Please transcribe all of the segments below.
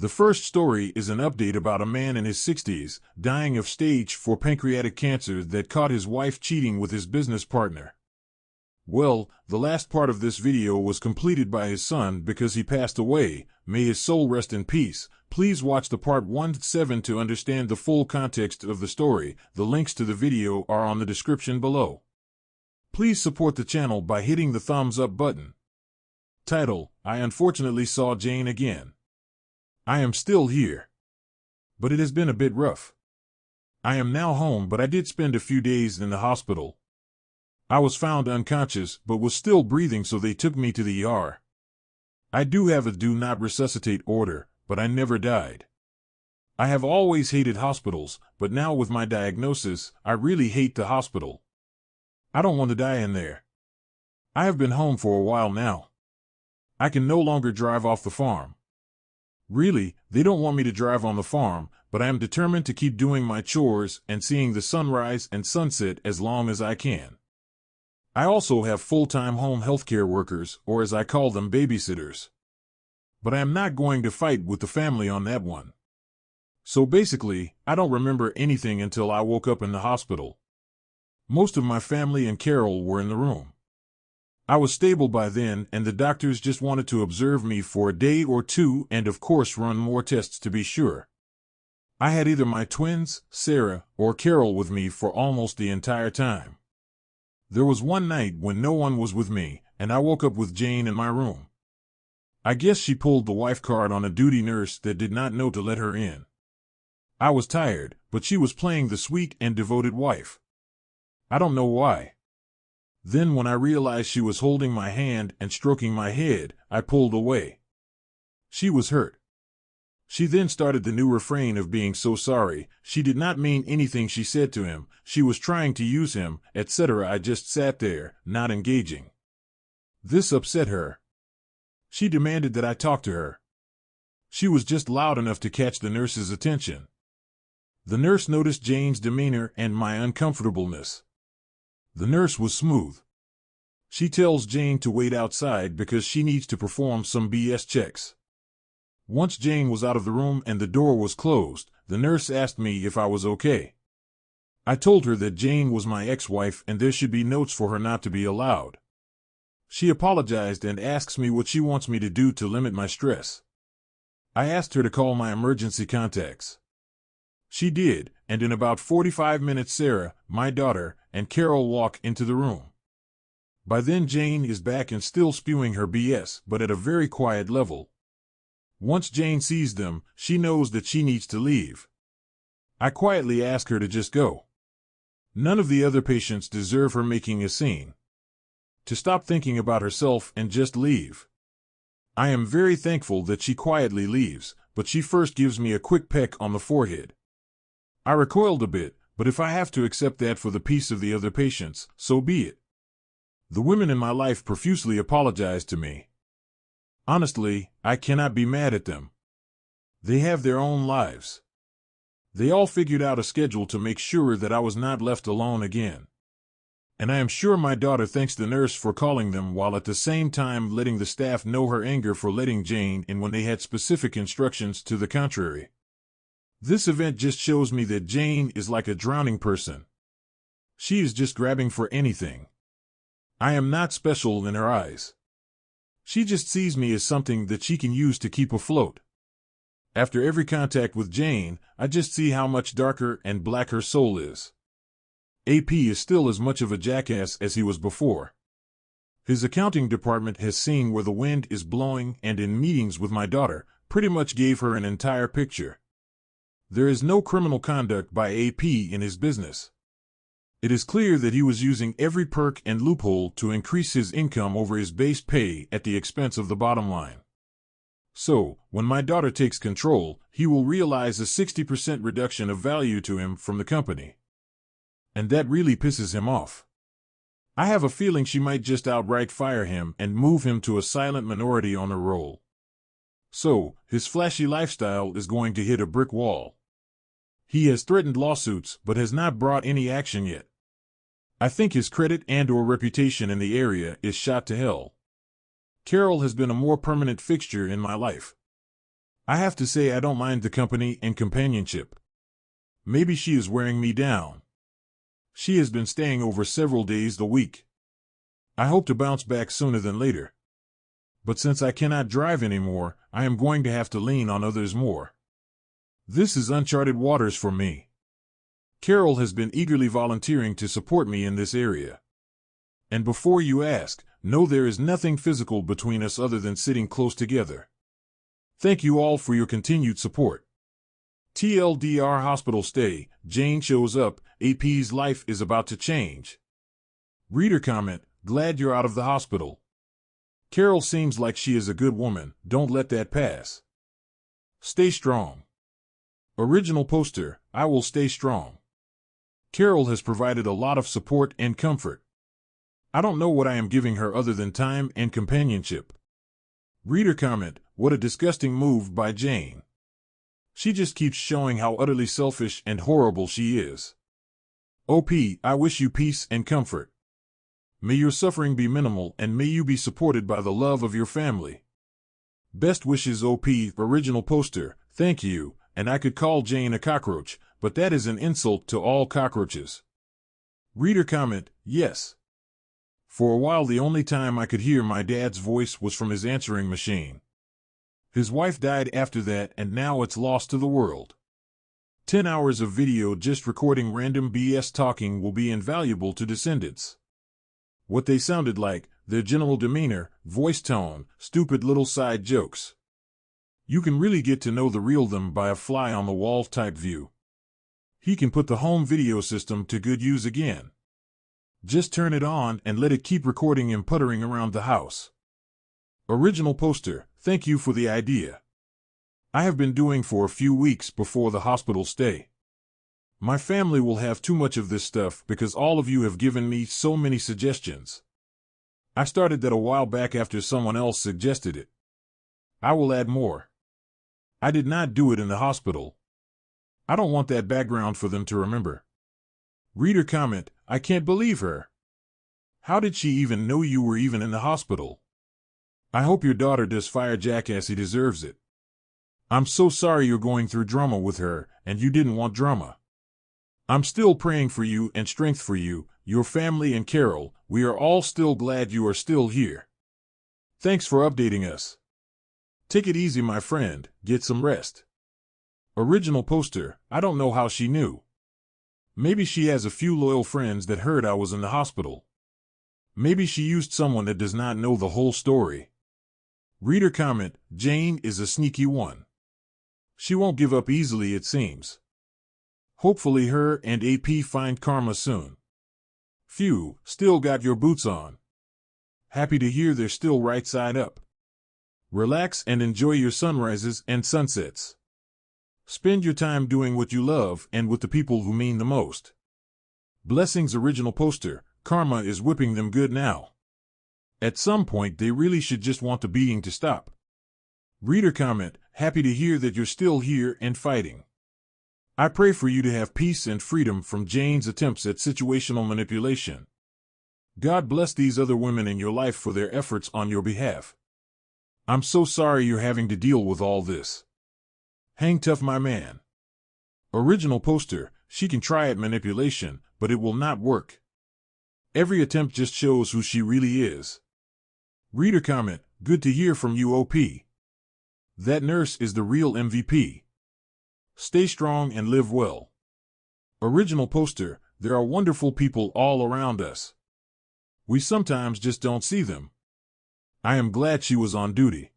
The first story is an update about a man in his 60s dying of stage 4 pancreatic cancer that caught his wife cheating with his business partner. Well, the last part of this video was completed by his son because he passed away. May his soul rest in peace. Please watch the part 1-7 to understand the full context of the story. The links to the video are on the description below. Please support the channel by hitting the thumbs up button. Title: I unfortunately saw Jane again. I am still here, but it has been a bit rough. I am now home, but I did spend a few days in the hospital. I was found unconscious, but was still breathing, so they took me to the ER. I do have a do not resuscitate order, but I never died. I have always hated hospitals, but now with my diagnosis, I really hate the hospital. I don't want to die in there. I have been home for a while now. I can no longer drive off the farm. Really, they don't want me to drive on the farm, but I am determined to keep doing my chores and seeing the sunrise and sunset as long as I can. I also have full-time home healthcare workers, or as I call them, babysitters. But I am not going to fight with the family on that one. So basically, I don't remember anything until I woke up in the hospital. Most of my family and Carol were in the room. I was stable by then, and the doctors just wanted to observe me for a day or two and of course run more tests to be sure. I had either my twins, Sarah, or Carol with me for almost the entire time. There was one night when no one was with me, and I woke up with Jane in my room. I guess she pulled the wife card on a duty nurse that did not know to let her in. I was tired, but she was playing the sweet and devoted wife. I don't know why. Then when I realized she was holding my hand and stroking my head, I pulled away. She was hurt. She then started the new refrain of being so sorry. She did not mean anything she said to him. She was trying to use him, etc. I just sat there, not engaging. This upset her. She demanded that I talk to her. She was just loud enough to catch the nurse's attention. The nurse noticed Jane's demeanor and my uncomfortableness. The nurse was smooth. She tells Jane to wait outside because she needs to perform some BS checks. Once Jane was out of the room and the door was closed, the nurse asked me if I was okay. I told her that Jane was my ex-wife and there should be notes for her not to be allowed. She apologized and asks me what she wants me to do to limit my stress. I asked her to call my emergency contacts. She did, and in about 45 minutes Sarah, my daughter, and Carol walk into the room. By then Jane is back and still spewing her BS, but at a very quiet level. Once Jane sees them, she knows that she needs to leave. I quietly ask her to just go. None of the other patients deserve her making a scene. To stop thinking about herself and just leave. I am very thankful that she quietly leaves, but she first gives me a quick peck on the forehead. I recoiled a bit, but if I have to accept that for the peace of the other patients, so be it. The women in my life profusely apologized to me. Honestly, I cannot be mad at them. They have their own lives. They all figured out a schedule to make sure that I was not left alone again. And I am sure my daughter thanks the nurse for calling them while at the same time letting the staff know her anger for letting Jane in when they had specific instructions to the contrary. This event just shows me that Jane is like a drowning person. She is just grabbing for anything. I am not special in her eyes. She just sees me as something that she can use to keep afloat. After every contact with Jane, I just see how much darker and black her soul is. AP is still as much of a jackass as he was before. His accounting department has seen where the wind is blowing and in meetings with my daughter, pretty much gave her an entire picture. There is no criminal conduct by AP in his business. It is clear that he was using every perk and loophole to increase his income over his base pay at the expense of the bottom line. So, when my daughter takes control, he will realize a 60% reduction of value to him from the company. And that really pisses him off. I have a feeling she might just outright fire him and move him to a silent minority on her role. So, his flashy lifestyle is going to hit a brick wall. He has threatened lawsuits but has not brought any action yet. I think his credit and/or reputation in the area is shot to hell. Carol has been a more permanent fixture in my life. I have to say I don't mind the company and companionship. Maybe she is wearing me down. She has been staying over several days a week. I hope to bounce back sooner than later. But since I cannot drive anymore, I am going to have to lean on others more. This is uncharted waters for me. Carol has been eagerly volunteering to support me in this area. And before you ask, no, there is nothing physical between us other than sitting close together. Thank you all for your continued support. TLDR hospital stay, Jane shows up, AP's life is about to change. Reader comment, glad you're out of the hospital. Carol seems like she is a good woman, don't let that pass. Stay strong. Original poster, I will stay strong. Carol has provided a lot of support and comfort. I don't know what I am giving her other than time and companionship. Reader comment, what a disgusting move by Jane. She just keeps showing how utterly selfish and horrible she is. OP, I wish you peace and comfort. May your suffering be minimal and may you be supported by the love of your family. Best wishes OP. Original poster, thank you, and I could call Jane a cockroach, but that is an insult to all cockroaches. Reader comment, yes. For a while the only time I could hear my dad's voice was from his answering machine. His wife died after that and now it's lost to the world. 10 hours of video just recording random BS talking will be invaluable to descendants. What they sounded like, their general demeanor, voice tone, stupid little side jokes. You can really get to know the real them by a fly-on-the-wall type view. He can put the home video system to good use again. Just turn it on and let it keep recording him puttering around the house. Original poster, thank you for the idea. I have been doing for a few weeks before the hospital stay. My family will have too much of this stuff because all of you have given me so many suggestions. I started that a while back after someone else suggested it. I will add more. I did not do it in the hospital. I don't want that background for them to remember. Reader comment, I can't believe her. How did she even know you were even in the hospital? I hope your daughter does fire Jack as he deserves it. I'm so sorry you're going through drama with her, and you didn't want drama. I'm still praying for you and strength for you, your family and Carol. We are all still glad you are still here. Thanks for updating us. Take it easy, my friend, get some rest. Original poster, I don't know how she knew. Maybe she has a few loyal friends that heard I was in the hospital. Maybe she used someone that does not know the whole story. Reader comment, Jane is a sneaky one. She won't give up easily, it seems. Hopefully her and AP find karma soon. Phew, still got your boots on. Happy to hear they're still right side up. Relax and enjoy your sunrises and sunsets. Spend your time doing what you love and with the people who mean the most. Blessings. Original poster, karma is whipping them good now. At some point they really should just want the beating to stop. Reader comment, happy to hear that you're still here and fighting. I pray for you to have peace and freedom from Jane's attempts at situational manipulation. God bless these other women in your life for their efforts on your behalf. I'm so sorry you're having to deal with all this. Hang tough, my man. Original poster, she can try at manipulation, but it will not work. Every attempt just shows who she really is. Reader comment, good to hear from you, OP. That nurse is the real MVP. Stay strong and live well. Original poster, there are wonderful people all around us. We sometimes just don't see them. I am glad she was on duty.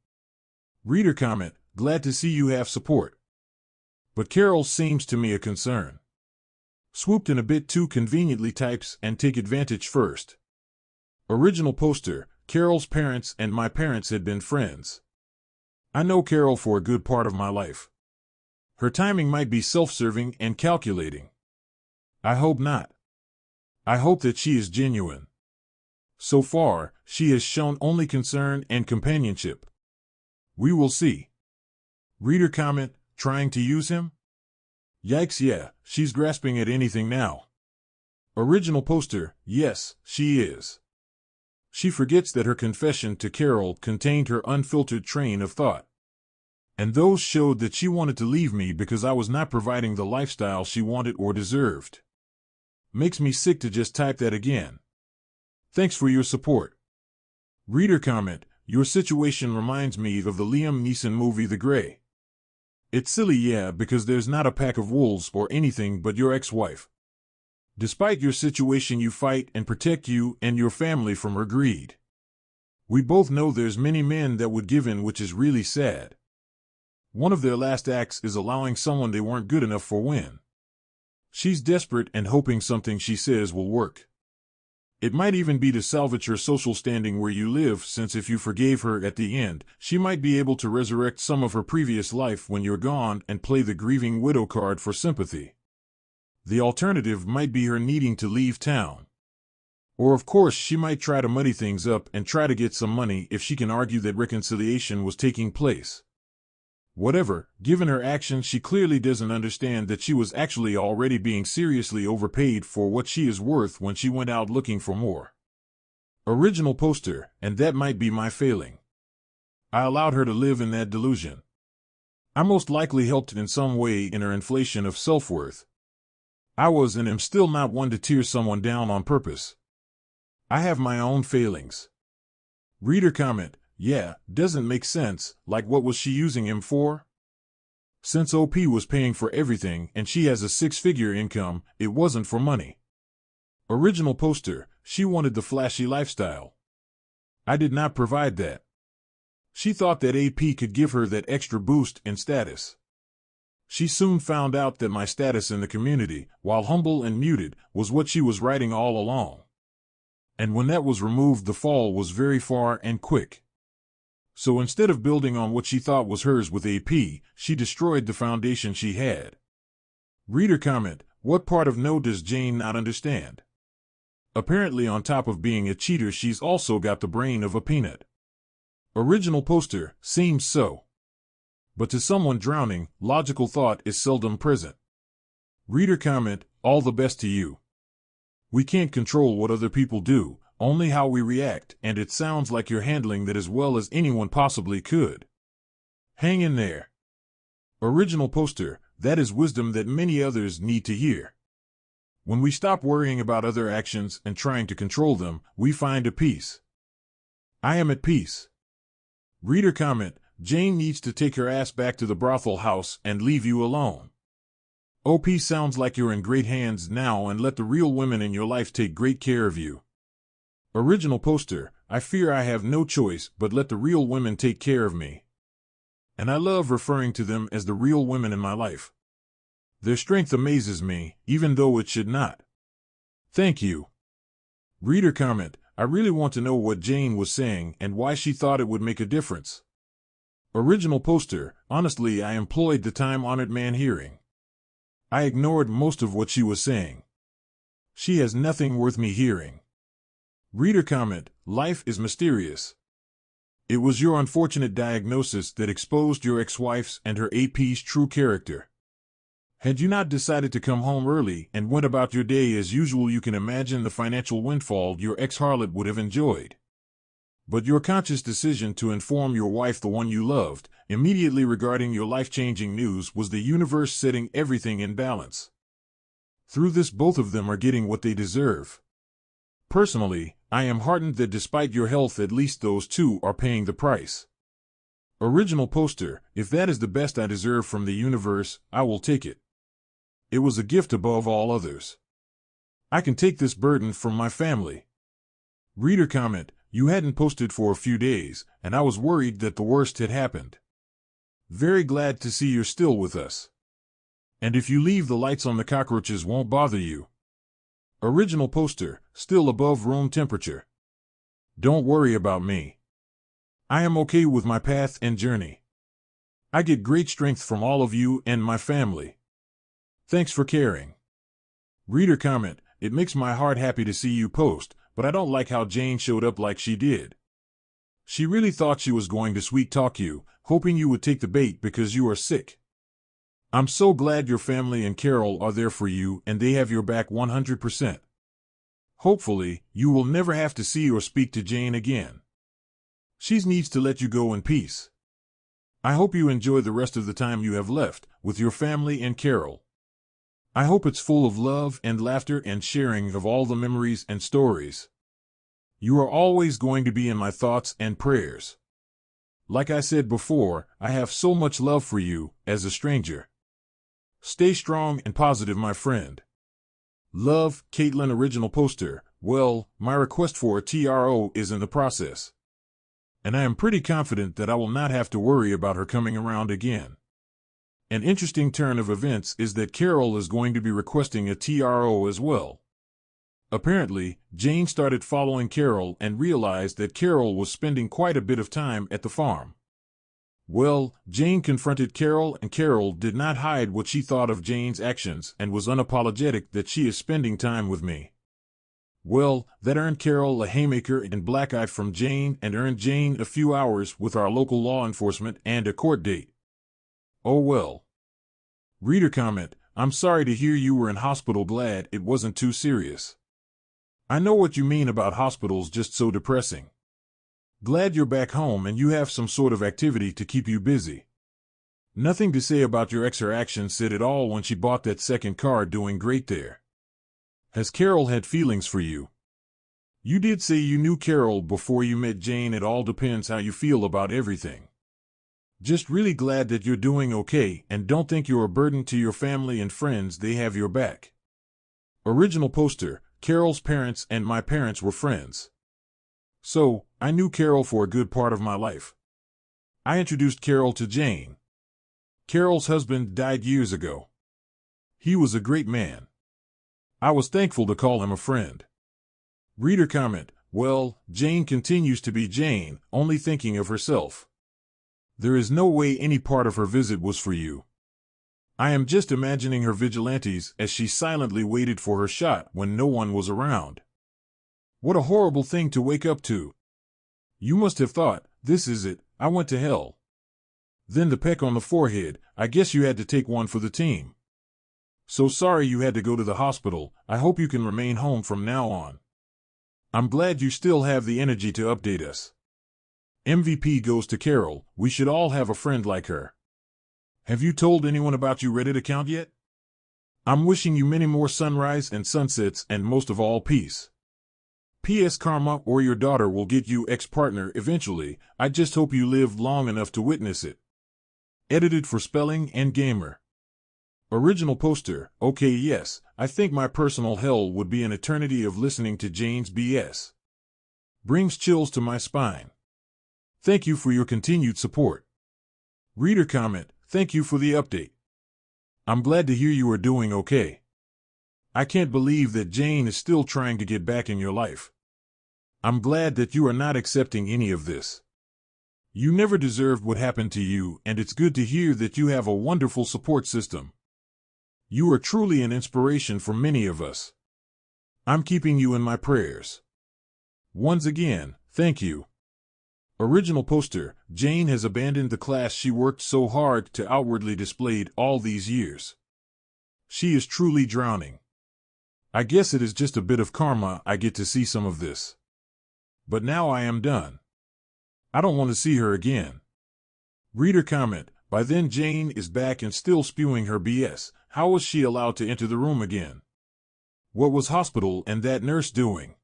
Reader comment, glad to see you have support. But Carol seems to me a concern. Swooped in a bit too conveniently, types and take advantage first. Original poster, Carol's parents and my parents had been friends. I know Carol for a good part of my life. Her timing might be self-serving and calculating. I hope not. I hope that she is genuine. So far, she has shown only concern and companionship. We will see. Reader comment, trying to use him? Yikes, yeah, she's grasping at anything now. Original poster, yes, she is. She forgets that her confession to Carol contained her unfiltered train of thought. And those showed that she wanted to leave me because I was not providing the lifestyle she wanted or deserved. Makes me sick to just type that again. Thanks for your support. Reader comment, your situation reminds me of the Liam Neeson movie The Grey. It's silly, yeah, because there's not a pack of wolves or anything but your ex-wife. Despite your situation, you fight and protect you and your family from her greed. We both know there's many men that would give in, which is really sad. One of their last acts is allowing someone they weren't good enough for win. She's desperate and hoping something she says will work. It might even be to salvage her social standing where you live, since if you forgave her at the end, she might be able to resurrect some of her previous life when you're gone and play the grieving widow card for sympathy. The alternative might be her needing to leave town. Or of course she might try to muddy things up and try to get some money if she can argue that reconciliation was taking place. Whatever, given her actions, she clearly doesn't understand that she was actually already being seriously overpaid for what she is worth when she went out looking for more. Original poster, and that might be my failing. I allowed her to live in that delusion. I most likely helped in some way in her inflation of self-worth. I was and am still not one to tear someone down on purpose. I have my own failings. Reader comment, yeah, doesn't make sense, like what was she using him for? Since OP was paying for everything and she has a six-figure income, it wasn't for money. Original poster, she wanted the flashy lifestyle. I did not provide that. She thought that AP could give her that extra boost in status. She soon found out that my status in the community, while humble and muted, was what she was writing all along. And when that was removed, the fall was very far and quick. So instead of building on what she thought was hers with AP, she destroyed the foundation she had. Reader comment, what part of no does Jane not understand? Apparently on top of being a cheater, she's also got the brain of a peanut. Original poster, seems so. But to someone drowning, logical thought is seldom present. Reader comment, all the best to you. We can't control what other people do, only how we react, and it sounds like you're handling that as well as anyone possibly could. Hang in there. Original poster, that is wisdom that many others need to hear. When we stop worrying about other actions and trying to control them, we find a peace. I am at peace. Reader comment, Jane needs to take her ass back to the brothel house and leave you alone. OP sounds like you're in great hands now, and let the real women in your life take great care of you. Original poster, I fear I have no choice but let the real women take care of me. And I love referring to them as the real women in my life. Their strength amazes me, even though it should not. Thank you. Reader comment, I really want to know what Jane was saying and why she thought it would make a difference. Original poster, honestly, I employed the time-honored man hearing. I ignored most of what she was saying. She has nothing worth me hearing. Reader comment, life is mysterious. It was your unfortunate diagnosis that exposed your ex-wife's and her AP's true character. Had you not decided to come home early and went about your day as usual, you can imagine the financial windfall your ex-harlot would have enjoyed. But your conscious decision to inform your wife, the one you loved, immediately regarding your life-changing news was the universe setting everything in balance. Through this, both of them are getting what they deserve. Personally, I am heartened that despite your health, at least those two are paying the price. Original poster, if that is the best I deserve from the universe, I will take it. It was a gift above all others. I can take this burden from my family. Reader comment, you hadn't posted for a few days, and I was worried that the worst had happened. Very glad to see you're still with us. And if you leave, the lights on the cockroaches won't bother you. Original poster, still above room temperature. Don't worry about me. I am okay with my path and journey. I get great strength from all of you and my family. Thanks for caring. Reader comment, it makes my heart happy to see you post, but I don't like how Jane showed up like she did. She really thought she was going to sweet talk you, hoping you would take the bait because you are sick. I'm so glad your family and Carol are there for you and they have your back 100%. Hopefully, you will never have to see or speak to Jane again. She needs to let you go in peace. I hope you enjoy the rest of the time you have left with your family and Carol. I hope it's full of love and laughter and sharing of all the memories and stories. You are always going to be in my thoughts and prayers. Like I said before, I have so much love for you, as a stranger. Stay strong and positive, my friend. Love, Caitlin. Original poster. Well, my request for a TRO is in the process. And I am pretty confident that I will not have to worry about her coming around again. An interesting turn of events is that Carol is going to be requesting a TRO as well. Apparently, Jane started following Carol and realized that Carol was spending quite a bit of time at the farm. Well, Jane confronted Carol, and Carol did not hide what she thought of Jane's actions and was unapologetic that she is spending time with me. Well, that earned Carol a haymaker and black eye from Jane and earned Jane a few hours with our local law enforcement and a court date. Oh well. Reader comment: I'm sorry to hear you were in hospital. Glad it wasn't too serious. I know what you mean about hospitals just so depressing. Glad you're back home and you have some sort of activity to keep you busy. Nothing to say about your ex. Her actions said it all when she bought that second car. Doing great there. Has Carol had feelings for you? You did say you knew Carol before you met Jane. It all depends how you feel about everything. Just really glad that you're doing okay and don't think you're a burden to your family and friends. They have your back. Original poster: Carol's parents and my parents were friends. So, I knew Carol for a good part of my life. I introduced Carol to Jane. Carol's husband died years ago. He was a great man. I was thankful to call him a friend. Reader comment: well, Jane continues to be Jane, only thinking of herself. There is no way any part of her visit was for you. I am just imagining her vigilantes as she silently waited for her shot when no one was around. What a horrible thing to wake up to. You must have thought, this is it, I went to hell. Then the peck on the forehead: I guess you had to take one for the team. So sorry you had to go to the hospital. I hope you can remain home from now on. I'm glad you still have the energy to update us. MVP goes to Carol. We should all have a friend like her. Have you told anyone about your Reddit account yet? I'm wishing you many more sunrise and sunsets and most of all peace. P.S. Karma or your daughter will get you ex-partner eventually. I just hope you live long enough to witness it. Edited for Spelling and Gamer. Original poster: okay, yes, I think my personal hell would be an eternity of listening to Jane's BS. Brings chills to my spine. Thank you for your continued support. Reader comment: thank you for the update. I'm glad to hear you are doing okay. I can't believe that Jane is still trying to get back in your life. I'm glad that you are not accepting any of this. You never deserved what happened to you, and it's good to hear that you have a wonderful support system. You are truly an inspiration for many of us. I'm keeping you in my prayers. Once again, thank you. Original poster: Jane has abandoned the class she worked so hard to outwardly display all these years. She is truly drowning. I guess it is just a bit of karma I get to see some of this. But now I am done. I don't want to see her again. Reader comment: by then Jane is back and still spewing her BS. How was she allowed to enter the room again? What was hospital and that nurse doing?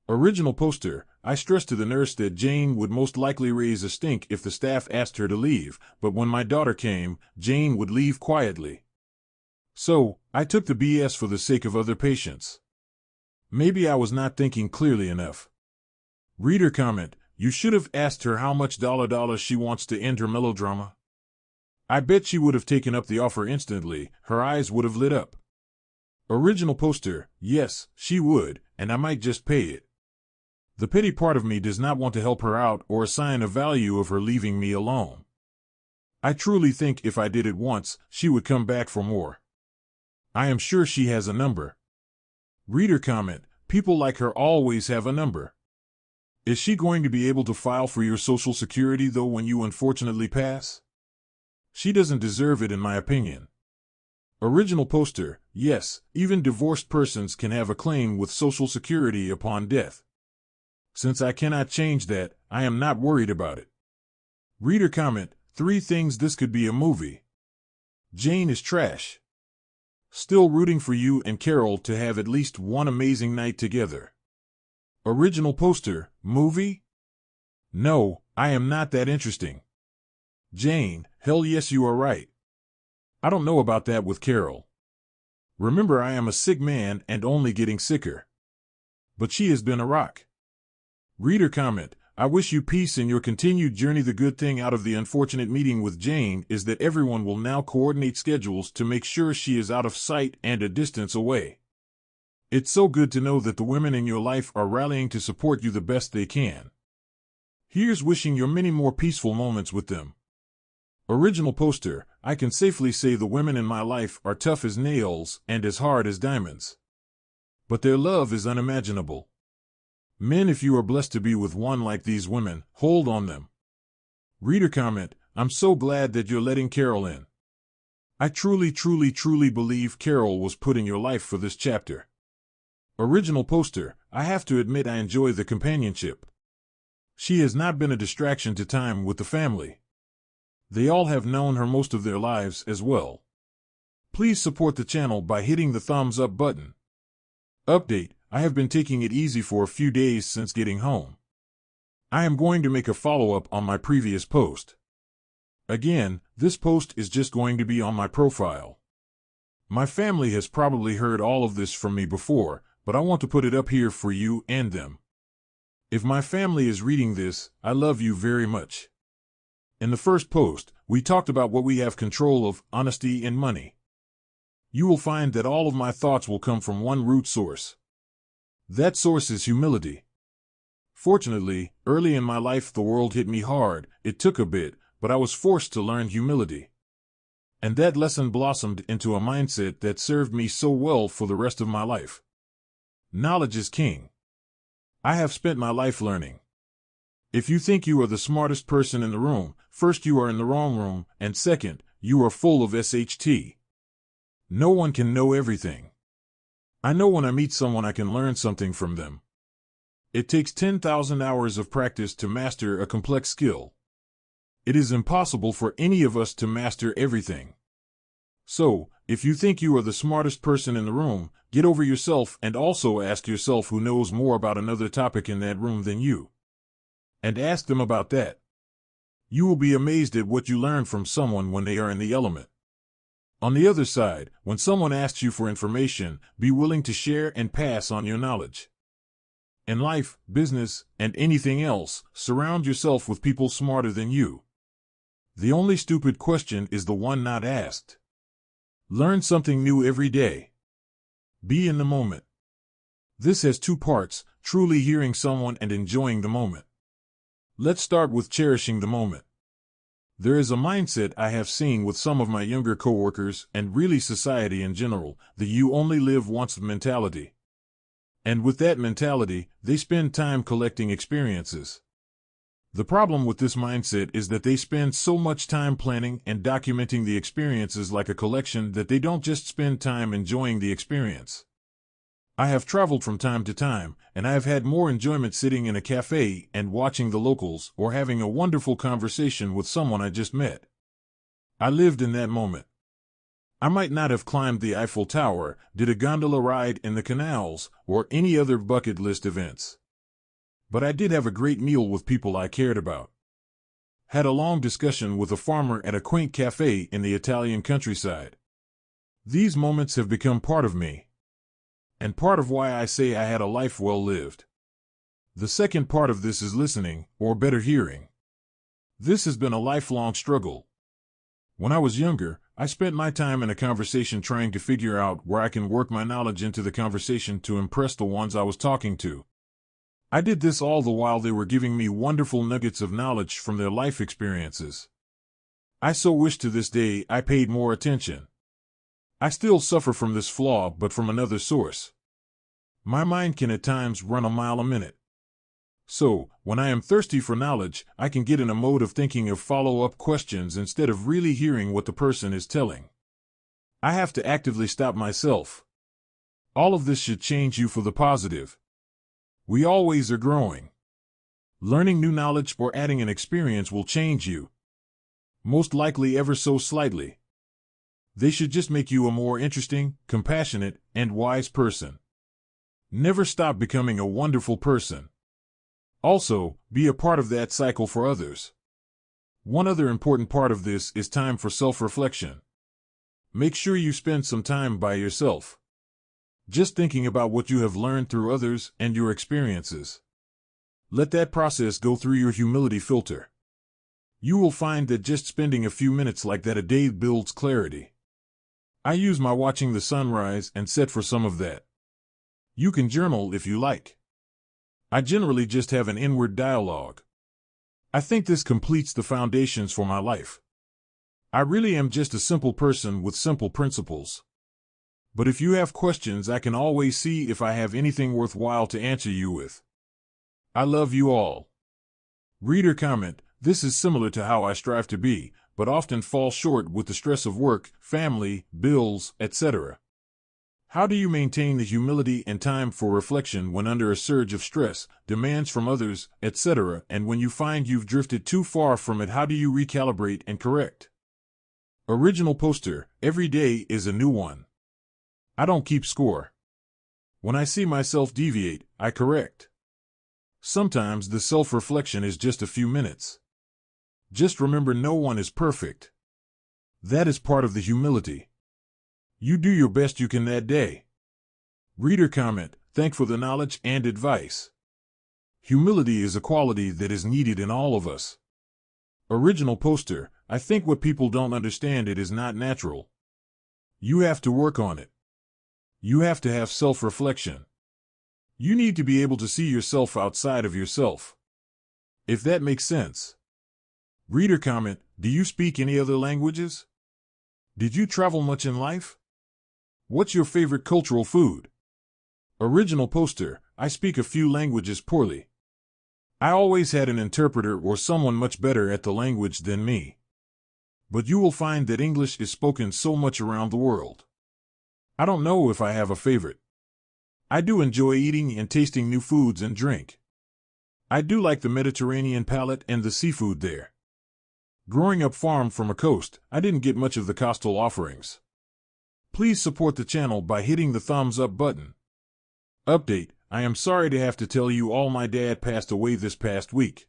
Original poster: I stressed to the nurse that Jane would most likely raise a stink if the staff asked her to leave, but when my daughter came, Jane would leave quietly. So, I took the BS for the sake of other patients. Maybe I was not thinking clearly enough. Reader comment: you should have asked her how much she wants to end her melodrama. I bet she would have taken up the offer instantly. Her eyes would have lit up. Original poster: yes, she would, and I might just pay it. The pity part of me does not want to help her out or assign a value of her leaving me alone. I truly think if I did it once, she would come back for more. I am sure she has a number. Reader comment: people like her always have a number. Is she going to be able to file for your Social Security though when you unfortunately pass? She doesn't deserve it in my opinion. Original poster: yes, even divorced persons can have a claim with Social Security upon death. Since I cannot change that, I am not worried about it. Reader comment: 3 things this could be a movie. Jane is trash. Still rooting for you and Carol to have at least one amazing night together. Original poster, movie? No, I am not that interesting. Jane, hell yes you are right. I don't know about that with Carol. Remember, I am a sick man and only getting sicker. But she has been a rock. Reader comment, I wish you peace in your continued journey. The good thing out of the unfortunate meeting with Jane is that everyone will now coordinate schedules to make sure she is out of sight and a distance away. It's so good to know that the women in your life are rallying to support you the best they can. Here's wishing you many more peaceful moments with them. Original poster, I can safely say the women in my life are tough as nails and as hard as diamonds. But their love is unimaginable. Men, if you are blessed to be with one like these women, hold on them. Reader comment, I'm so glad that you're letting Carol in. I truly believe Carol was put in your life for this chapter. Original poster, I have to admit I enjoy the companionship. She has not been a distraction to time with the family. They all have known her most of their lives as well. Please support the channel by hitting the thumbs up button. Update, I have been taking it easy for a few days since getting home. I am going to make a follow-up on my previous post. Again, this post is just going to be on my profile. My family has probably heard all of this from me before, but I want to put it up here for you and them. If my family is reading this, I love you very much. In the first post, we talked about what we have control of, honesty and money. You will find that all of my thoughts will come from one root source. That source is humility. Fortunately, early in my life the world hit me hard. It took a bit, but I was forced to learn humility. And that lesson blossomed into a mindset that served me so well for the rest of my life. Knowledge is king. I have spent my life learning. If you think you are the smartest person in the room, first you are in the wrong room, and second, you are full of SHT. No one can know everything. I know when I meet someone I can learn something from them. It takes 10,000 hours of practice to master a complex skill. It is impossible for any of us to master everything. So, if you think you are the smartest person in the room, get over yourself and also ask yourself who knows more about another topic in that room than you. And ask them about that. You will be amazed at what you learn from someone when they are in the element. On the other side, when someone asks you for information, be willing to share and pass on your knowledge. In life, business, and anything else, surround yourself with people smarter than you. The only stupid question is the one not asked. Learn something new every day. Be in the moment. This has 2 parts, truly hearing someone and enjoying the moment. Let's start with cherishing the moment. There is a mindset I have seen with some of my younger coworkers and really society in general, the you only live once mentality. And with that mentality, they spend time collecting experiences. The problem with this mindset is that they spend so much time planning and documenting the experiences like a collection that they don't just spend time enjoying the experience. I have traveled from time to time, and I have had more enjoyment sitting in a cafe and watching the locals or having a wonderful conversation with someone I just met. I lived in that moment. I might not have climbed the Eiffel Tower, did a gondola ride in the canals, or any other bucket list events. But I did have a great meal with people I cared about. Had a long discussion with a farmer at a quaint cafe in the Italian countryside. These moments have become part of me. And part of why I say I had a life well lived. The second part of this is listening, or better hearing. This has been a lifelong struggle. When I was younger, I spent my time in a conversation trying to figure out where I can work my knowledge into the conversation to impress the ones I was talking to. I did this all the while they were giving me wonderful nuggets of knowledge from their life experiences. I so wish to this day I paid more attention. I still suffer from this flaw, but from another source. My mind can at times run a mile a minute. So, when I am thirsty for knowledge, I can get in a mode of thinking of follow-up questions instead of really hearing what the person is telling. I have to actively stop myself. All of this should change you for the positive. We always are growing. Learning new knowledge or adding an experience will change you. most likely ever so slightly. They should just make you a more interesting, compassionate, and wise person. Never stop becoming a wonderful person. Also, be a part of that cycle for others. One other important part of this is time for self-reflection. Make sure you spend some time by yourself, just thinking about what you have learned through others and your experiences. Let that process go through your humility filter. You will find that just spending a few minutes like that a day builds clarity. I use my watching the sunrise and set for some of that. You can journal if you like. I generally just have an inward dialogue. I think this completes the foundations for my life. I really am just a simple person with simple principles. But if you have questions, I can always see if I have anything worthwhile to answer you with. I love you all. Reader comment: this is similar to how I strive to be, but often fall short with the stress of work, family, bills, etc. How do you maintain the humility and time for reflection when under a surge of stress, demands from others, etc., and when you find you've drifted too far from it, how do you recalibrate and correct? Original poster: every day is a new one. I don't keep score. When I see myself deviate, I correct. Sometimes the self-reflection is just a few minutes. Just remember, no one is perfect. That is part of the humility. You do your best you can that day. Reader comment: thank for the knowledge and advice. Humility is a quality that is needed in all of us. Original poster: I think what people don't understand, it is not natural. You have to work on it. You have to have self-reflection. You need to be able to see yourself outside of yourself. If that makes sense. Reader comment: do you speak any other languages? Did you travel much in life? What's your favorite cultural food? Original poster: I speak a few languages poorly. I always had an interpreter or someone much better at the language than me. But you will find that English is spoken so much around the world. I don't know if I have a favorite. I do enjoy eating and tasting new foods and drink. I do like the Mediterranean palate and the seafood there. Growing up farm from a coast, I didn't get much of the coastal offerings. Please support the channel by hitting the thumbs up button. Update: I am sorry to have to tell you all my dad passed away this past week.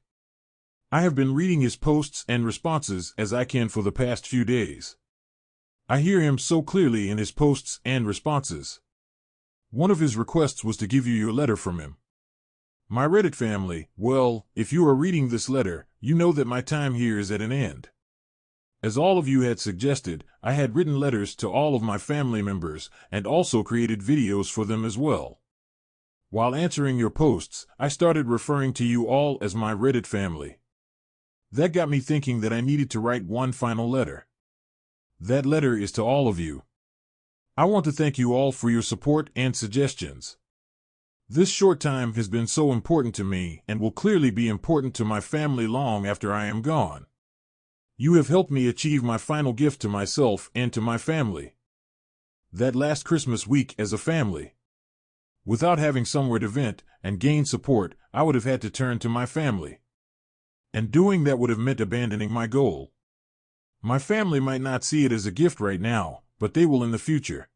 I have been reading his posts and responses as I can for the past few days. I hear him so clearly in his posts and responses. One of his requests was to give you your letter from him. My Reddit family, well, if you are reading this letter, you know that my time here is at an end. As all of you had suggested, I had written letters to all of my family members and also created videos for them as well. While answering your posts, I started referring to you all as my Reddit family. That got me thinking that I needed to write one final letter. That letter is to all of you. I want to thank you all for your support and suggestions. This short time has been so important to me and will clearly be important to my family long after I am gone. You have helped me achieve my final gift to myself and to my family. That last Christmas week as a family. Without having somewhere to vent and gain support, I would have had to turn to my family. And doing that would have meant abandoning my goal. My family might not see it as a gift right now, but they will in the future.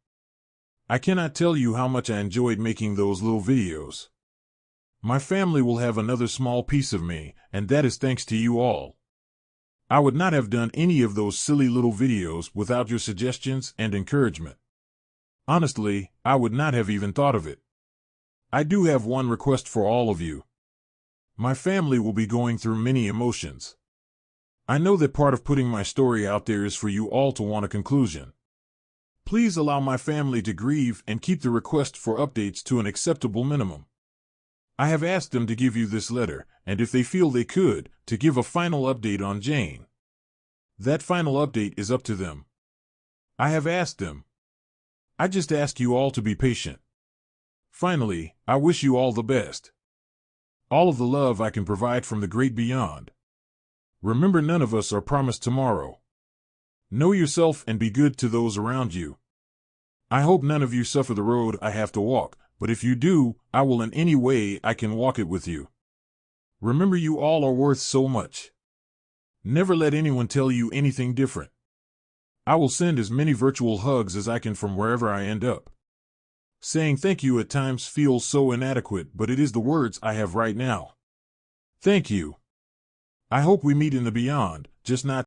I cannot tell you how much I enjoyed making those little videos. My family will have another small piece of me, and that is thanks to you all. I would not have done any of those silly little videos without your suggestions and encouragement. Honestly, I would not have even thought of it. I do have one request for all of you. My family will be going through many emotions. I know that part of putting my story out there is for you all to want a conclusion. Please allow my family to grieve and keep the request for updates to an acceptable minimum. I have asked them to give you this letter, and if they feel they could, to give a final update on Jane. That final update is up to them. I have asked them. I just ask you all to be patient. Finally, I wish you all the best. All of the love I can provide from the great beyond. Remember, none of us are promised tomorrow. Know yourself and be good to those around you. I hope none of you suffer the road I have to walk, but if you do, I will in any way I can walk it with you. Remember, you all are worth so much. Never let anyone tell you anything different. I will send as many virtual hugs as I can from wherever I end up. Saying thank you at times feels so inadequate, but it is the words I have right now. Thank you. I hope we meet in the beyond, just not